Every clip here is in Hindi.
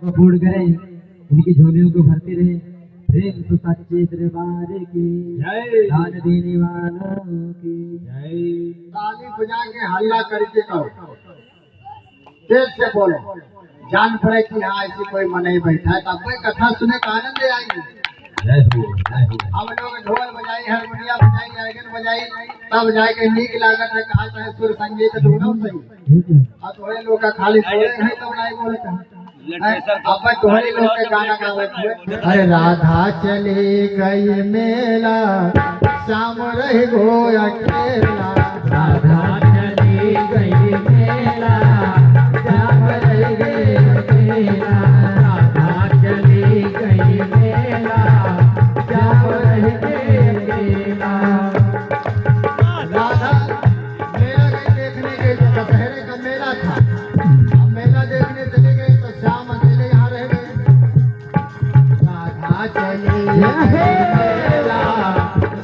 पूर्ण करे, इनकी झोलियों को भरते रहे। प्रेम तो सच्चे दरबार की दान देने वालों की जय। ताली बजा के हल्ला करके कहो, तेज से बोलो, जान पड़े कि हाँ ऐसी कोई मन नहीं बैठा है, तब कोई कथा सुने का आनंद आएगी। जय हो जय हो। हम लोग ढोल बजाई, हारमोनिया बजाई, आर्गन बजाई, तब जाके नीक लागत है। कहा चाहे सुर संगीत दोनों सही। अब थोड़े लोग का खाली थोड़े है तो नहीं बोलते। अब थोड़े लोग के गाना गावे। अरे राधा चली गई मेला, शाम रह गो अकेला। राधा चली गई मेला, शाम रह गई अकेला। राधा चली गई मेला, शाम रह गई अकेला। राधा मेला गई देखने के लिए, दशहरे का मेला था। अब मेला देखने चले गए तो शाम अकेले यहाँ रह गए। राधा चली गई मेला,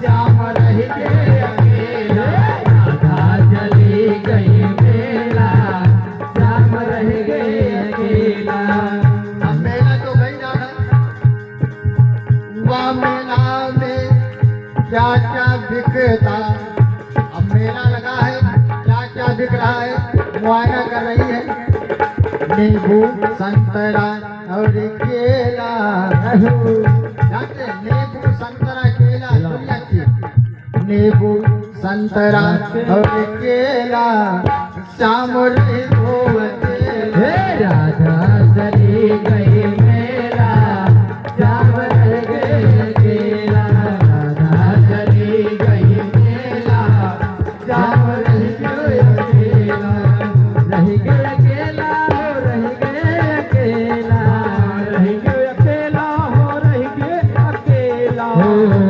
शाम रह गई अकेला। राधा चली गई मेला, शाम रह गई अकेला। अब मेला तो गई राधा, वह मेला में क्या क्या बिकता। अब मेला लगा है, क्या क्या बिक रहा है, मुआयना कर रही है। नींबू संतरा और केला, जानते हैं? नींबू संतरा केला दुनिया की। नींबू संतरा और केला, शाम रही हो अकेला। राधा चली गई मेला, शाम रह गई अकेला। राधा चली गई मेला, शाम रह गई अकेला। रह गई अकेला हो, रह गई अकेला। रह गई अकेला हो, रह गई अकेला। हो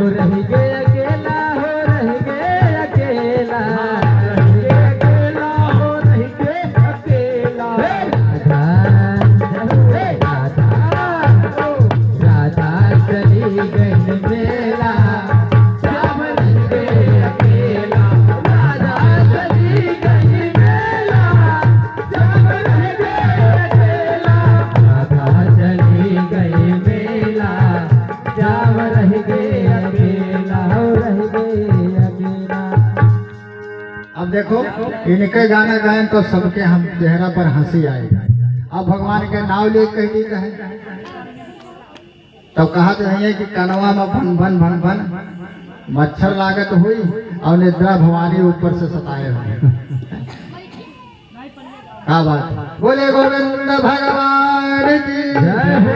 रह गई अकेला हो, रह गई अकेला। रह गई अकेला हो, रह गई अकेला। राधा चली गई मेला, शाम रह गई अकेला। राधा चली गई मेला, शाम रह गई अकेला। राधा चली गई मेला, शाम रह गई अकेला। हो रह गई अकेला। अब देखो, इनके गाना गाएं तो सबके हम चेहरा पर हंसी आए। अब भगवान के नाम ले कहीं कहे तो कहा तो है कि कनवा में भन भन भन भन मच्छर लागत हुई और निद्रा भवानी ऊपर से सताए हुए। क्या बात, बोले गोविंद भगवान की जय हो।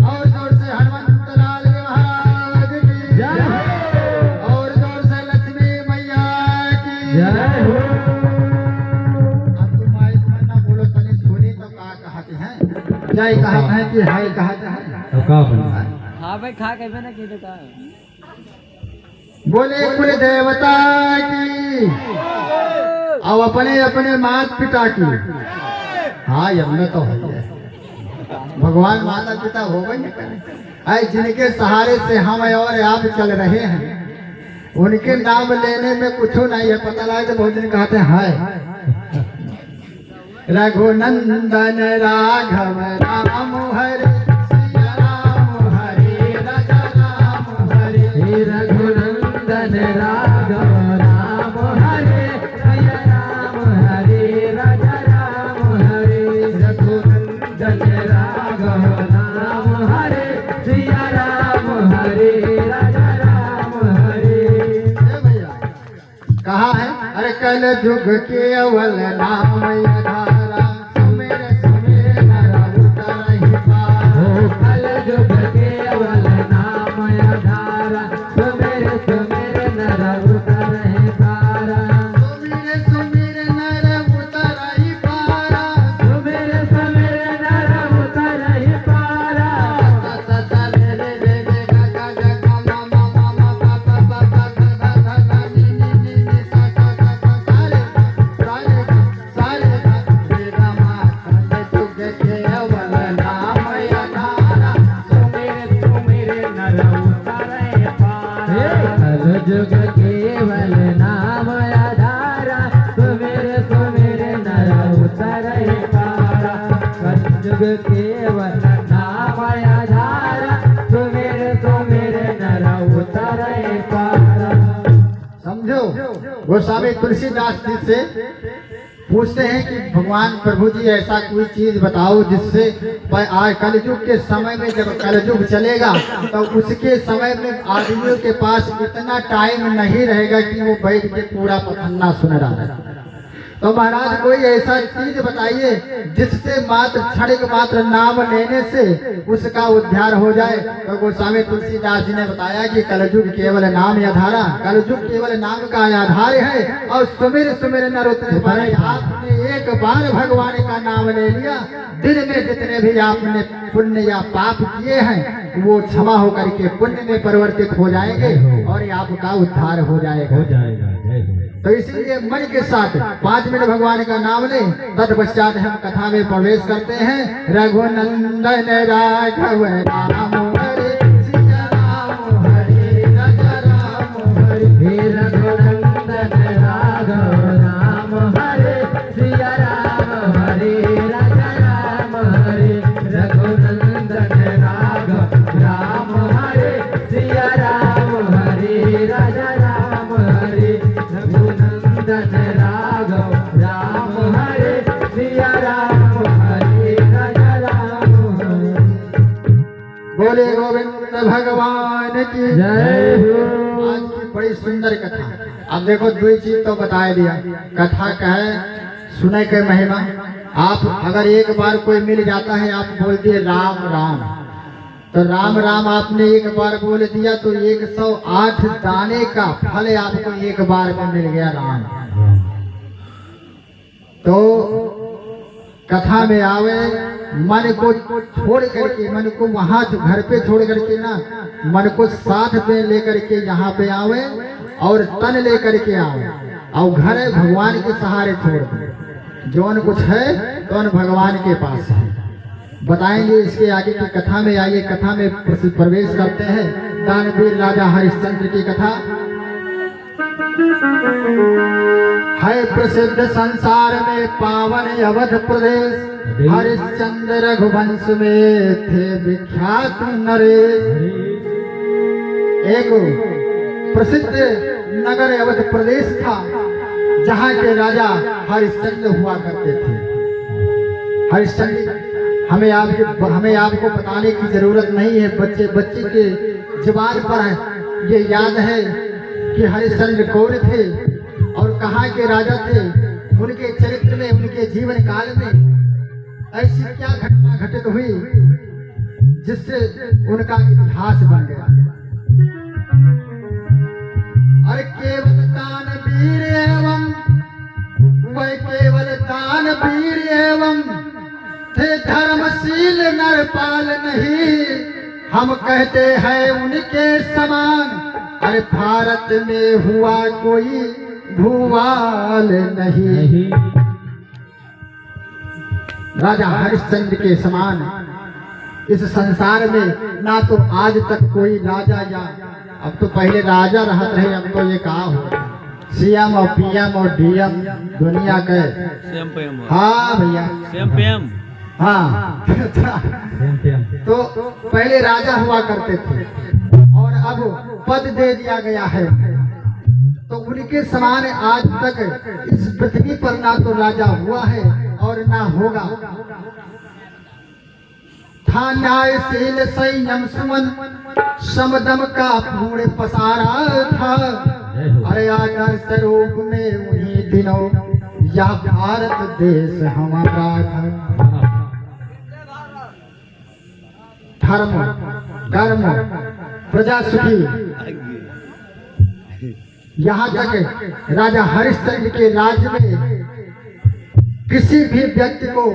और जोर से हनुमंत लाल के महाराज की जय हो। और जोर से लक्ष्मी मैया की जय हो। अब तुम माइक में ना बोलो, तनी सुनी तो का कहते हैं। जय कहते हैं कि हाय कहते हैं। तो का बना? हाँ भाई, खा के ना की तो बोले कुल देवता की और अपने अपने माता पिता की। हाँ यमने तो हो गया, भगवान माता पिता हो गए नहीं करे। आई जिनके सहारे से हम और आप चल रहे हैं, उनके नाम लेने में कुछ नहीं है। पता लगा तो बहुत दिन कहते हैं हाय रघुनंदन राघव राम हरे, सिया राम हरे राजा राम हरे। रघुनंदन राघव राम हरे, सिया राम हरे राजा राम हरे। रघुनंदन राघव राम हरे, सिया राम हरे राजा राम हरे। कहा है, अरे कल जुग केवल नाम आधारा, सुमेर सुमेर नर उतरहि पार। कल जुग केवल नाम आधारा, सुमेर सुमेर नर उतरहि पारा। सुमेर सुमेर नर उतरहि पारा, सुमेर सुमेर नर उतरहि पारा। सा रे रे रे रे गा गा गा गा मा मा मा मा पा पा पा पा गा गा गा गा नी नी नी नी सा सा सा सा सा रे सा रे सा रे रे गा मा कल जुग केवल नाम आधारा, सुमेर सुमेर नर उतरहि पारा। कल जुग केवल नाम आधारा, सुमेर सुमेर नर उतरहि पारा। कल जुग जुग केवल नाम आधारा, सुमिर सुमिर नर उतरे पारा। समझो, गोस्वामी तुलसीदास जी से पूछते हैं कि भगवान प्रभु जी ऐसा कोई चीज बताओ जिससे आज कलयुग के समय में, जब कलयुग चलेगा तो उसके समय में आदमियों के पास इतना टाइम नहीं रहेगा कि वो बैठ के पूरा पखन्ना सुन रहा है। तो महाराज कोई ऐसा चीज बताइए जिससे मात्र क्षणिक मात्र नाम लेने से उसका उद्धार हो जाए। तो गोस्वामी तुलसीदास जी ने बताया कि कलयुग केवल नाम आधारा, कलयुग केवल नाम का आधार है। और सुमिर सुमिर नर उतरे पारा, आपने एक बार भगवान का नाम ले लिया, दिन में जितने भी आपने पुण्य या पाप किए हैं वो क्षमा होकर के पुण्य में परिवर्तित हो जाएंगे और आपका उद्धार हो जाएगा। तो इसीलिए मन के साथ 5 मिनट भगवान का नाम लें, तत्पश्चात हम कथा में प्रवेश करते हैं। रघुनंदन राघव राम हरे, सिया राम हरे, राजा राम हरे। हे रघुनंदन राघव राम हरे, सिया राम हरे, राजा राम हरे। रघुनंदन राघव राम हरे, सिया राम हरे, राजा राम हरे। रघुनंदन राघव राम हरे, सिया राम हरे, राजा राम हरे। बोले गोविंद भगवान की जय हो। आज की बड़ी सुंदर कथा। अब देखो, दो चीज तो बता दिया, कथा का है सुने के महिमा। आप अगर एक बार कोई मिल जाता है, आप बोल दिए राम राम, तो राम राम आपने एक बार बोल दिया तो 108 दाने का फल आपको एक बार में मिल गया राम। तो कथा में आवे, मन को छोड़ करके, मन को वहां घर पे छोड़ करके ना, मन को साथ में लेकर के यहाँ पे आवे और तन लेकर के आवे और घर भगवान के सहारे छोड़ दे। जौन कुछ है तो भगवान के पास है। बताएंगे इसके आगे की कथा में। आइए कथा में प्रवेश करते हैं। दानवीर राजा हरिश्चंद्र की कथा है प्रसिद्ध संसार में पावन अवध प्रदेश। हरिश्चंद्र रघुवंश में थे विख्यात नरेश। एक प्रसिद्ध नगर अवध प्रदेश था जहाँ के राजा हरिश्चंद्र हुआ करते थे। हरिश्चंद्र हमें आपको बताने की जरूरत नहीं है, बच्चे के जुबान पर ये याद है कि हरिश्चंद्र कौन थे और कहाँ के राजा थे। उनके चरित्र में, उनके जीवन काल में ऐसी क्या घटना घटित हुई जिससे उनका इतिहास बन गया। अरे केवल दानवीर एवं वह केवल दानवीर एवं थे धर्मशील नरपाल नहीं, हम कहते हैं उनके समान। अरे भारत में हुआ कोई भूवाल नहीं। राजा हरिश्चंद्र के समान इस संसार में ना तो आज तक कोई राजा, या अब तो पहले राजा रहते रहे, अब तो ये कहा हो सीएम और पीएम और डीएम दुनिया के। हाँ भैया, हाँ तो पहले राजा हुआ करते थे और अब पद दे दिया गया है। तो उनके समान आज तक इस पृथ्वी पर ना तो राजा हुआ है और ना होगा। था न्यायशील संयम सुमन समदम का पूर्ण पसारा था। अरे आदर स्वरूप में उन्हीं दिनों या भारत देश हमारा था। धर्म कर्म प्रजा सुखी। यहाँ तक राजा हरिश्चंद्र के राज्य में किसी भी व्यक्ति को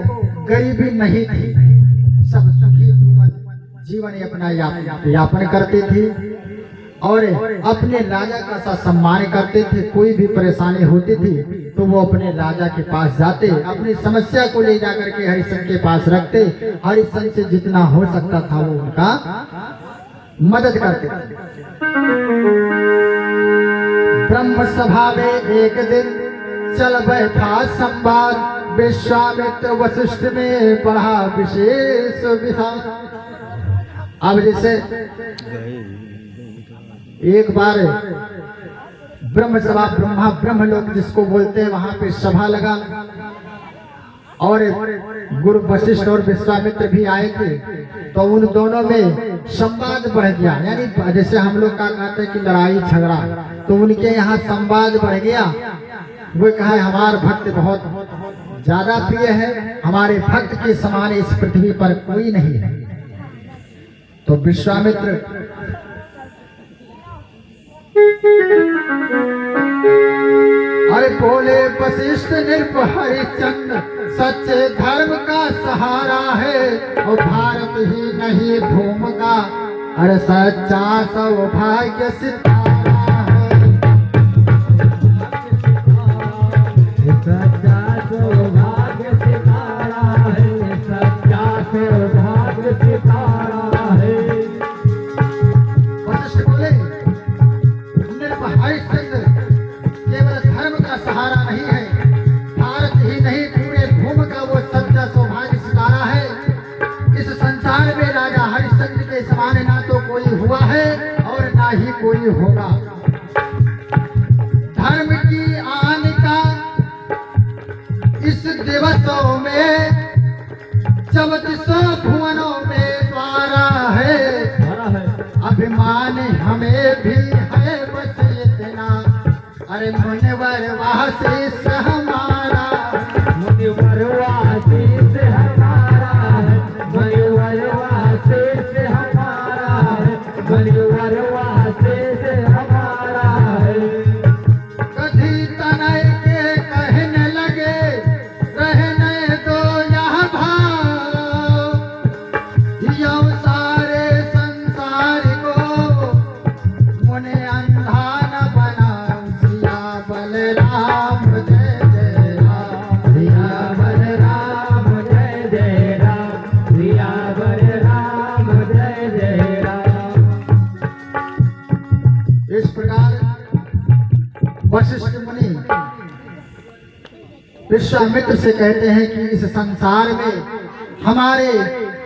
गरीबी नहीं थी, सब सुखी जीवन अपना यापन करते थे और अपने राजा का सा सम्मान करते थे। कोई भी परेशानी होती थी तो वो अपने राजा के पास जाते, अपनी समस्या को ले जाकर के हरिश्चंद्र के पास रखते। हरिश्चंद्र से जितना हो सकता था वो उनका मदद करते थे। ब्रह्म सभा में एक दिन चल बैठा संवाद, विश्वामित्र वशिष्ठ में बढ़ा विशेष विधान। अब जैसे एक बार ब्रह्म सभा, ब्रह्मा ब्रह्मलोक जिसको बोलते हैं, वहां पे सभा लगा और गुरु वशिष्ठ और विश्वामित्र भी आए थे। तो उन दोनों में संवाद बढ़ गया, यानी जैसे हम लोग का कहते हैं कि लड़ाई झगड़ा, तो उनके यहाँ संवाद बढ़ गया। वो कहा हमारा भक्त बहुत ज्यादा प्रिय है, हमारे भक्त के समान इस पृथ्वी पर कोई नहीं है। तो विश्वामित्र अरे बोले वशिष्ठ नृप हरिश्चंद्र सच्चे धर्म का सहारा है, और भारत ही नहीं भूम का अरे सच्चा सौभाग्य सितारा है। सच्चा सौभाग्य सितारा है, सच्चा सौभाग्य सितारा है। वशिष्ठ बोले नृप हरिश्चंद्र केवल धर्म का सहारा नहीं है, भारत ही नहीं पूरे भूम का वो सच्चा सौभाग्य सितारा है। इस संसार में राजा हरिश्चंद्र के समान ना तो कोई हुआ है और ना ही कोई होगा। धर्म की आन का इस दिवसों में 34 भुवनों में द्वारा है, अभिमान हमें भी है बस इतना अरे मुनिवर वाशीष हमारा, मुनिवर वाशीष हमारा है, मुनिवर वाशीष हमारा है, मुनिवर वाशीष हमारा है। कभी तनय के कहने लगे रहने दो यह भाव, यो सारे संसार को मुने अंधा न बना। सिया बलराम जय जय राम, सिया बलराम जय जय राम, सिया बलराम जय जय राम। इस प्रकार वशिष्ठ मुनि विश्वामित्र से कहते हैं कि इस संसार में हमारे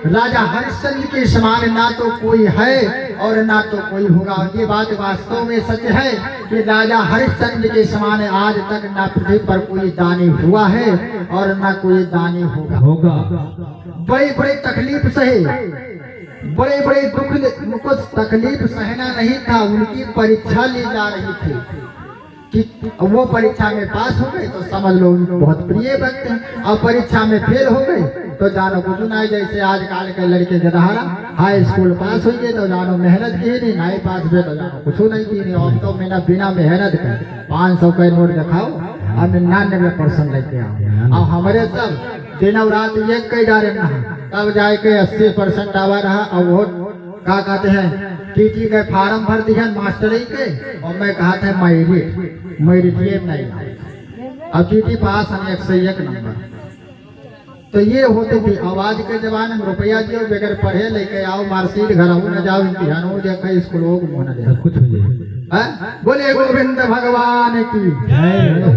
राजा हरिश्चंद्र के समान ना तो कोई है और ना तो कोई होगा। ये बात वास्तव में सच है कि राजा हरिश्चंद्र के समान आज तक ना पृथ्वी पर कोई दानी हुआ है और ना कोई दानी होगा। बड़ी बड़ी तकलीफ सहे, बड़े बड़े दुख, उनको तकलीफ सहना नहीं था, उनकी परीक्षा ली जा रही थी कि वो परीक्षा में पास हो गए तो समझ लो उनको बहुत प्रिय भक्त हैं, और परीक्षा में फेल हो गए तो जानो कुछ नहीं। जैसे आजकल के लड़के गदहारा हाई स्कूल पास हुई है तो जानो मेहनत की नहीं, नहीं पास हुए तो जानो कुछ नहीं की नहीं। अब तो मैंने बिना मेहनत कर 500 का नोट दिखाओ और 99% लेके आओ। और हमारे सब दिनों रात एक कई जा रहे हैं, तब जाके 80% आवा रहा। और वो क्या कहते हैं टीटी के फार्म भर दिया मास्टर के, और मैं कहा था मेरिट ये नहीं। अब टीटी पास हम 101 नंबर। तो ये होते थे। आवाज के जमाने में रुपया दियो बगैर पढ़े लेके आओ मार्कशीट घर न जाओ, इम्तिहान हो जाए स्कूलों को मुँह न कुछ बोले गोविंद भगवान की।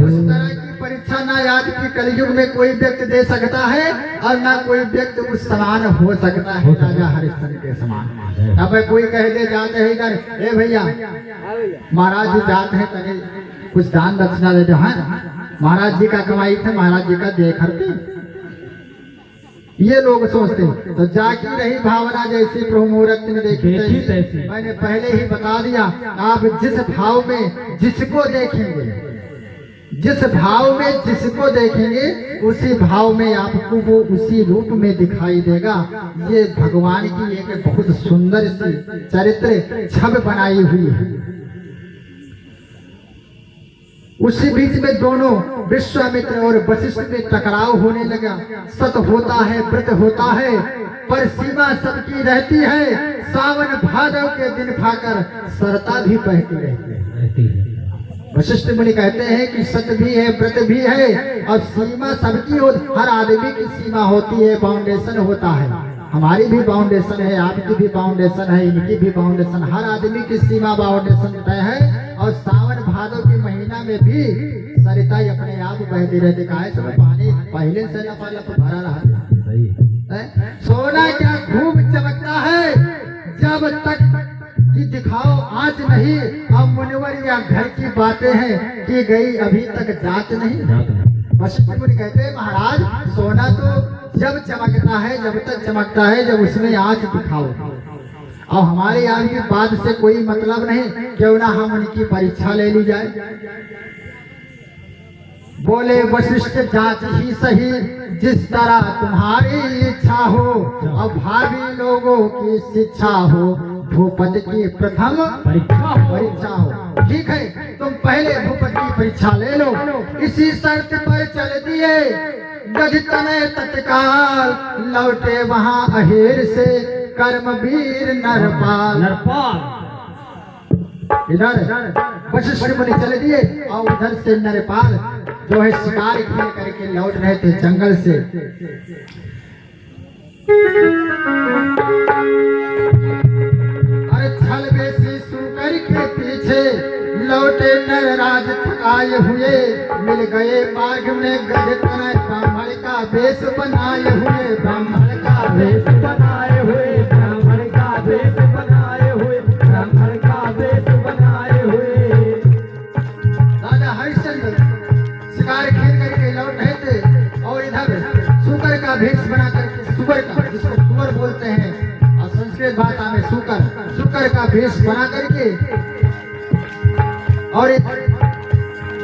उस तरह की परीक्षा ना याद की कलयुग में कोई व्यक्ति दे सकता है और ना कोई व्यक्ति उस समान हो सकता है राजा हरिश्चंद्र के समान। अब कोई कह दे जाते हैं इधर, ए भैया महाराज जी जाते हैं तने कुछ दान दक्षिणा दे दो। हाँ महाराज जी का कमाई थे, महाराज जी का दे खर्चे, ये लोग सोचते हैं। तो जाकी रही भावना जैसी प्रभु मुहूर्त में देखी तैसी। मैंने पहले ही बता दिया, आप जिस भाव में जिसको देखेंगे, जिस भाव में जिसको देखेंगे उसी भाव में आपको वो उसी रूप में दिखाई देगा। ये भगवान की एक बहुत सुंदर सी चरित्र छवि बनाई हुई है। उसी बीच में दोनों विश्वामित्र और वशिष्ठ में टकराव होने लगा। सत होता है, व्रत होता है, पर सीमा सबकी रहती है। सावन भादव के दिन खाकर सरता भी बहती रहती है। वशिष्ठ मुनि कहते हैं कि सत भी है, व्रत भी है, और सीमा सबकी हो। हर आदमी की सीमा होती है, बाउंडेशन होता है। हमारी भी बाउंडेशन है, आपकी भी बाउंडेशन है, इनकी भी बाउंडेशन। हर आदमी की सीमा बाउंडेशन तय है। और सावन भादव के महीना में भी सरिता ही अपने आप बहती रहती, काहे सब पानी पहले से न पाला तो भरा रहा है। सोना क्या खूब चमकता है, जब तक कि दिखाओ आज नहीं। अब मुनिवर या घर की बातें हैं कि गई अभी तक जांच नहीं। वशिष्ठ मुनि कहते हैं महाराज सोना तो जब चमकता है, जब तक चमकता है जब उसमें आंच दिखाओ। अब हमारे यहाँ की बात से कोई मतलब नहीं, क्यों ना हम उनकी परीक्षा ले ली जाए। बोले वशिष्ठ जांच ही सही जिस तरह तुम्हारी इच्छा हो, अब भावी लोगों की शिक्षा हो, भूपति की प्रथम परीक्षा हो। ठीक है, तुम पहले भूपति की परीक्षा ले लो। इसी शर्त पर चल दिए गज तने तत्काल, लौटे वहां अहेर से कर्मवीर नरपाल। इधर वशिष्ठ मुनि चले दिए और उधर से नरपाल जो है शिकार खेल करके लौट रहे थे जंगल से। अरे छल बेसी सूकर के पीछे लौटे नरराज थकाए हुए, मिल गए मार्ग में गज तने ब्राह्मण का वेश बनाए हुए। ब्राह्मण का वेश बनाए हुए, ब्राह्मण का वेश बनाए हुए, ब्राह्मण का वेश बनाए हुए। राजा हरिश्चंद्र शिकार खेल करके लौट रहे थे और इधर सूकर का भेष बना करके, सुगर का जिसको सुगर बोलते हैं और संस्कृत भाषा में सुकर का भेष बना करके और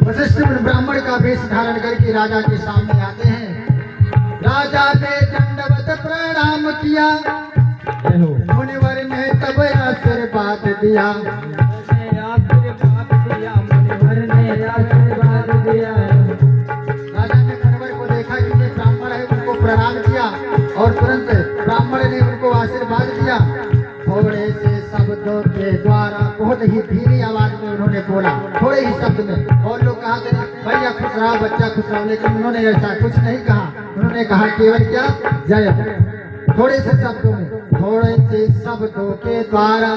वशिष्ठ ब्राह्मण का वेश धारण करके राजा के सामने आते हैं। राजा ने दंडवत प्रणाम किया, मुनिवर ने तब आशीर्वाद दिया। राजा ने मुनिवर को देखा कि ये ब्राह्मण है, उनको प्रणाम किया और तुरंत ब्राह्मण ने उनको आशीर्वाद दिया। थोड़े से शब्दों के द्वारा बहुत ही धीमी आवाज में उन्होंने बोला, थोड़े ही शब्द में। और लोग कहा थे भैया खुश रहा, बच्चा खुश रहा, लेकिन उन्होंने ऐसा कुछ नहीं कहा। उन्होंने कहा केवल क्या जय। थोड़े से शब्दों में, थोड़े से शब्दों के द्वारा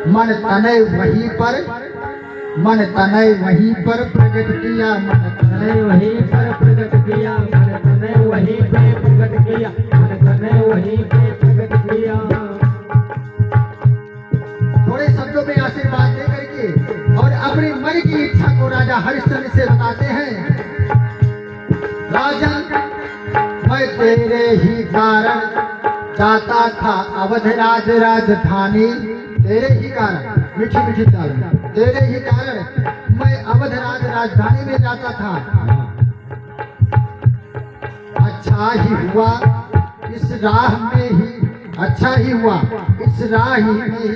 मन तनय वहीं पर, मन तनय वहीं पर प्रकट किया, मन तनय वहीं पर प्रकट किया, मन तनय वहीं पे प्रकट किया, मन तनय वहीं पे प्रकट किया। थोड़े शब्दों में आशीर्वाद दे करके और अपनी मन की इच्छा को राजा हरिश्चंद्र से बताते हैं। राजा मैं तेरे ही कारण जाता था अवध राज राजधानी, तेरे ही कारण, मीठी मीठी चाल, तेरे ही कारण मैं अवध राज राजधानी में जाता था। अच्छा ही हुआ इस राह में ही, अच्छा ही हुआ इस राह ही में ही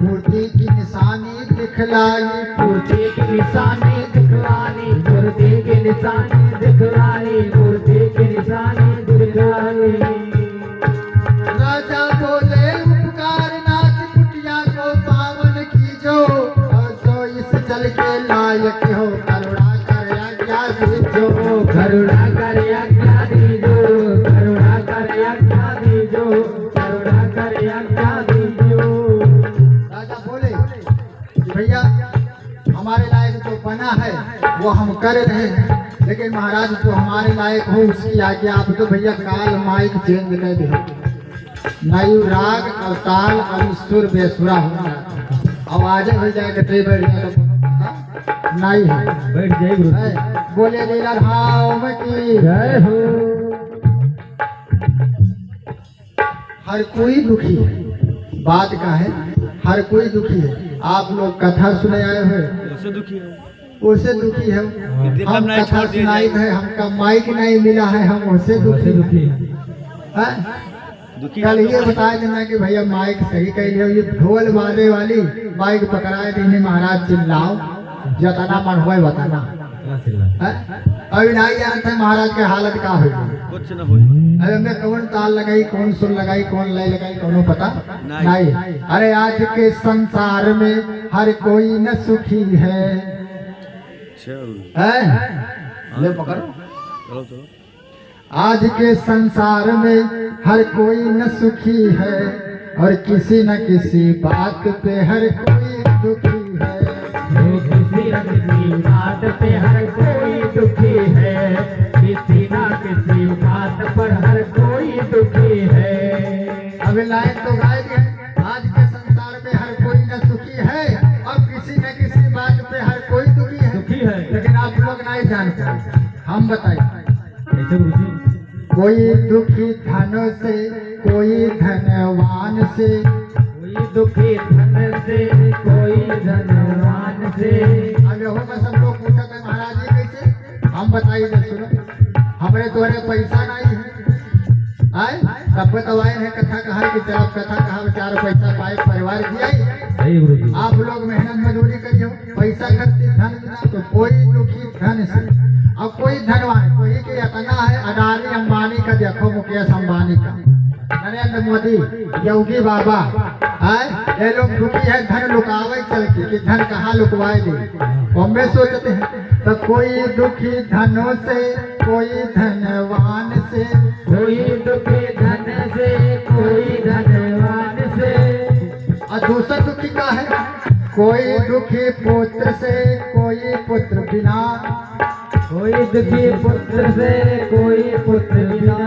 मूर्ति की निशानी दिखलाई, मूर्ति की निशानी दिखलाई, मूर्ति की निशानी दिखलाई, मूर्ति की निशानी दिखलाई। राजा बोले उपकार नाथ कुटिया को पावन कीजो, और जो इस जल के लायक हो करुणा कर आज्ञा दीजो, करुणा कर आज्ञा दीजो, करुणा कर आज्ञा दीजो, करुणा कर आज्ञा दीजो। राजा बोले भैया हमारे लायक जो बना है वो हम कर रहे हैं, लेकिन महाराज जो हमारे लायक हो उसकी आज्ञा आप तो भैया काल माइक चेंज कर दे, नयु राग और ताल और सुर बेसुरा होना आवाज हो जाएगा तो बैठ जाएगा नहीं है, बैठ जाए। बोले लीला धाम की जय हो। हर कोई दुखी है, बात का है हर कोई दुखी है। आप लोग कथा सुने आए हुए, उससे दुखी है, हम कथा सुनाई है, हमका माइक नहीं मिला है, हम उससे दुखी है। कल ये बताया देना कि भैया माइक सही कह लियो, ये ढोल वाले वाली माइक पकड़ाए देने महाराज चिल्लाओ जतना मन हो बताना। अभी नहीं जानते महाराज के हालत का हो, कुछ न हो। अरे मैं कौन ताल लगाई, कौन सुर लगाई, कौन लय लगाई, कौन पता नहीं। अरे आज के संसार में हर कोई न सुखी है। ले पकड़ो। आज के संसार में हर कोई न सुखी है, और किसी न किसी बात पे हर कोई दुखी है, किसी न किसी बात पे हर कोई अभी लाइन तो गाय है। आज के संसार में हर कोई न सुखी है और किसी न किसी बात पे हर कोई दुखी है, लेकिन आप लोग नहीं जानते। हम बताइए कैसे गुरुजी? कोई दुखी धन से, कोई धनवान से, कोई दुखी धन से, कोई धनवान से। अब हो मैं सब लोग पूछा था महाराज जी कैसे? हम बताइए सुनो, हमारे तोहरे पैसा नहीं है आए तब तो आए है कथा कहा कि चल कथा कहा चार पैसा पाए परिवार दिया। सही गुरुजी। आप लोग मेहनत मजदूरी करियो, पैसा खर्चे धन बिना। तो कोई दुखी धन से और कोई धनवान, कोई के इतना है अडानी अंबानी का, देखो मुकेश अंबानी का, नरेंद्र मोदी, योगी बाबा, ये लोग दुखी है धन लुकावे चलते कि धन कहाँ लुकवाए दे। हमें सोचते हैं तो कोई दुखी धनों से, कोई धनवान से, कोई दुखी धन से, कोई धनवान से। और दूसरा दुखी का है कोई दुखी पुत्र से, कोई पुत्र बिना। कोई दुखी पुत्र से, कोई पुत्र बिना।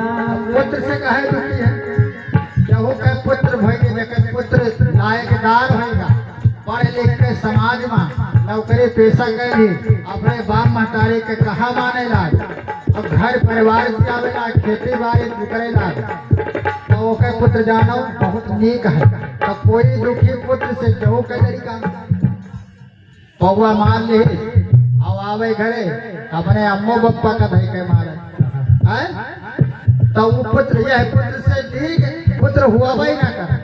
पुत्र से कहे दुखी है जब वो कहे पुत्र भइगे, लेकिन पुत्र लायकदार होगा, पढ़ लिख के समाज में नौकरी पेशा करी, अपने बाप महतारी के कहा माने लाग, अब घर परिवार चलावे लाग, खेती बाड़ी करे लाग, तो वो कहे पुत्र जानो बहुत नीक है। तो कोई दुखी पुत्र से जो कह तरीका पौवा मार ले और आवे घरे अपने अम्मो बप्पा का धई के मारे है। तो वो पुत्र यह पुत्र से ठीक है, पुत्र हुआ भाई ना कर।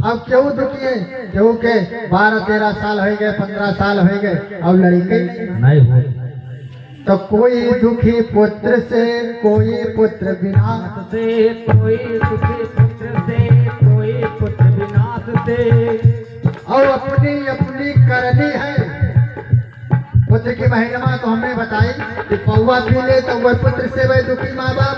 अब क्यों दुखी है? क्यों के 12-13 साल हो गए, 15 साल हो गए, अब लड़के नहीं हो। तो कोई दुखी पुत्र से, कोई पुत्र बिना से, कोई दुखी पुत्र से, कोई पुत्र विनाश से। और अपनी अपनी करनी है। पुत्र की महिमा तो हमने बताई कि पौवा पी ले तो वह पुत्र से वह दुखी माँ बाप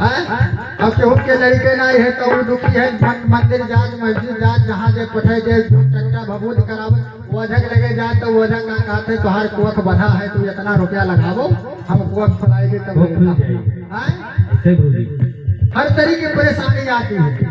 है। अब केहू के लड़के नहीं है तो वो दुखी है। मंदिर जात, मस्जिद जात, जहाँ जे पठे दे चट्टा भभूत करावे, ओझक लगे जाए तो ओझक का कहते तुहार कुआख बधा है, तू इतना रुपया लगावो हम कुआख खुलाएंगे तब। हर तरीके की परेशानी आती है।